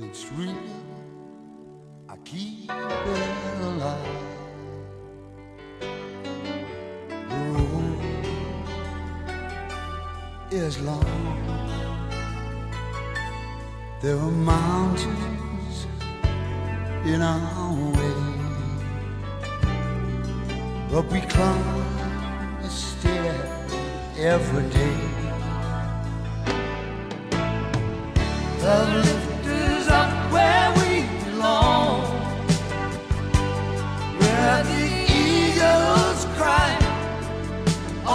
it's real, I keep it alive. The road is long, there are mountains in our way, but we climb a stair every day. Love lift us up where we belong, where the eagles cry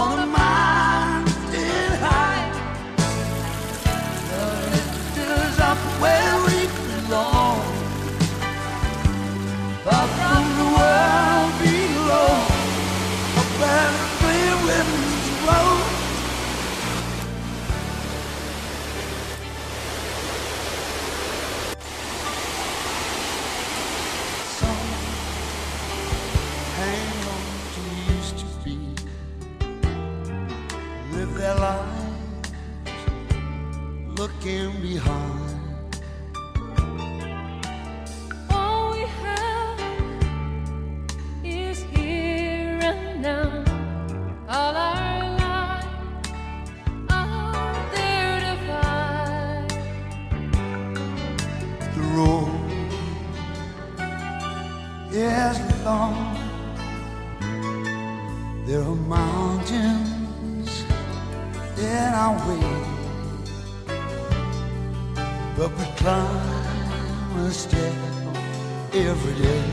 on a mountain high. Love lift us up where we belong, far from the world below, up where the clear winds blow. Their lives looking behind. All we have is here and now. All our lives are there to find. The road is long, there are mountains in our way, but we climb a step every day.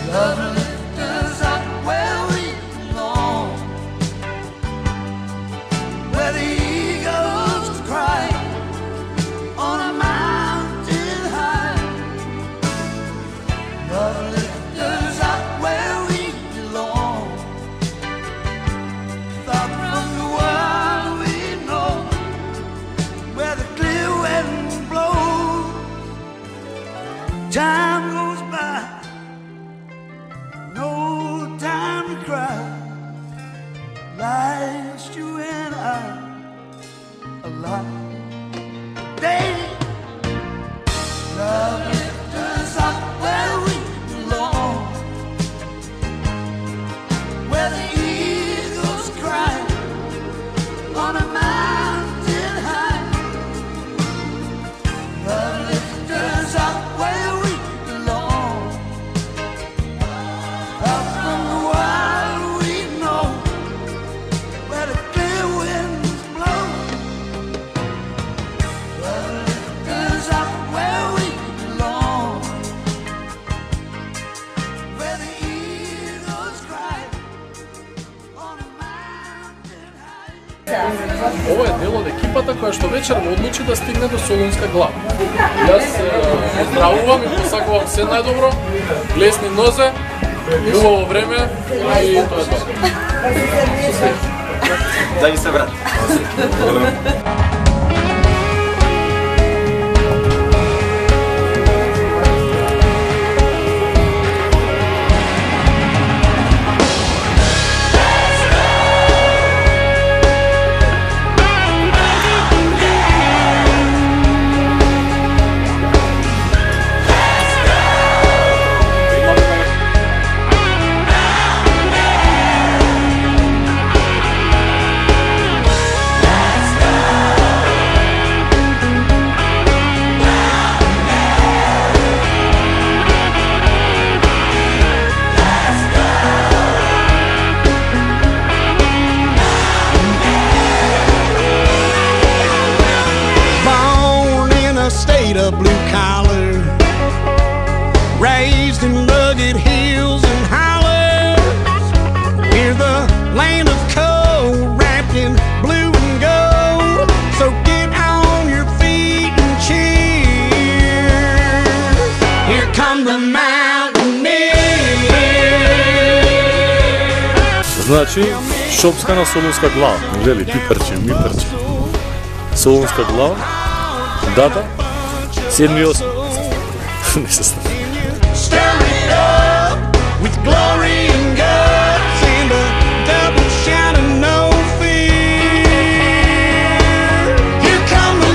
Love lifts us up where we belong, where the eagles cry on a mountain high. Love lifts us up where we belong, far from the world we know, where the clear winds blow. Time goes by, no time to cry. Life's you and I alive. Baby, love lifts us up where we belong, where the eagles cry on a mountain high. Love lifts us up where we belong, out from the world we know, where the clear winds blow. Love lifts us up where we belong, where the eagles cry on a mountain high. Ова е дел од екипата која што вечерва одлучи да стигне до Солунска глава. Јас поздравувам и посакувам се најдобро, лесни нозе, убаво време и тоа е тоа. Да ги се брат. A blue collar, raised in rugged hills and hollows, we're the land of coal, wrapped in blue and gold. So get on your feet and cheer. Here come the mountaineers. Значи, шопска на Солунска глава, вели пиперче, миперче. Солунска глава, дата 7/8. Не се знам. Stir it up with glory and guts and a double shout of no fear. Here come the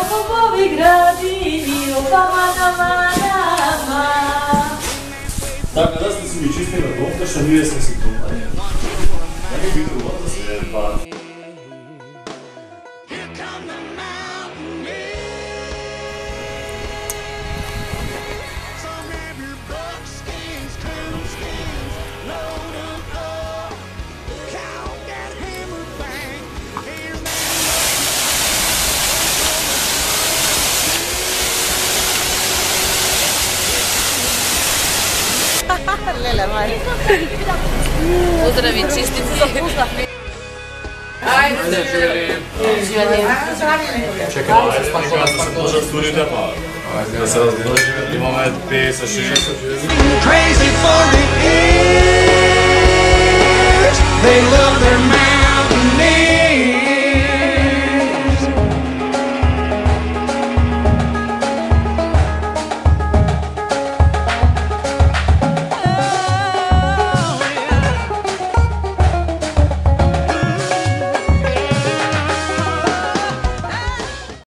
rokovovi gradi, opama nama. Dakle, da ste si mi čistili na dom, što nije sam si doma. Da mi biti uvod da se pa... Lele, Mari. Pozdravi, čistiti. Ajde, želim. Čekaj, da se može stvoriti, pa... Da se razdilaži, imamo 5 sa 6. Crazy for the ears. They love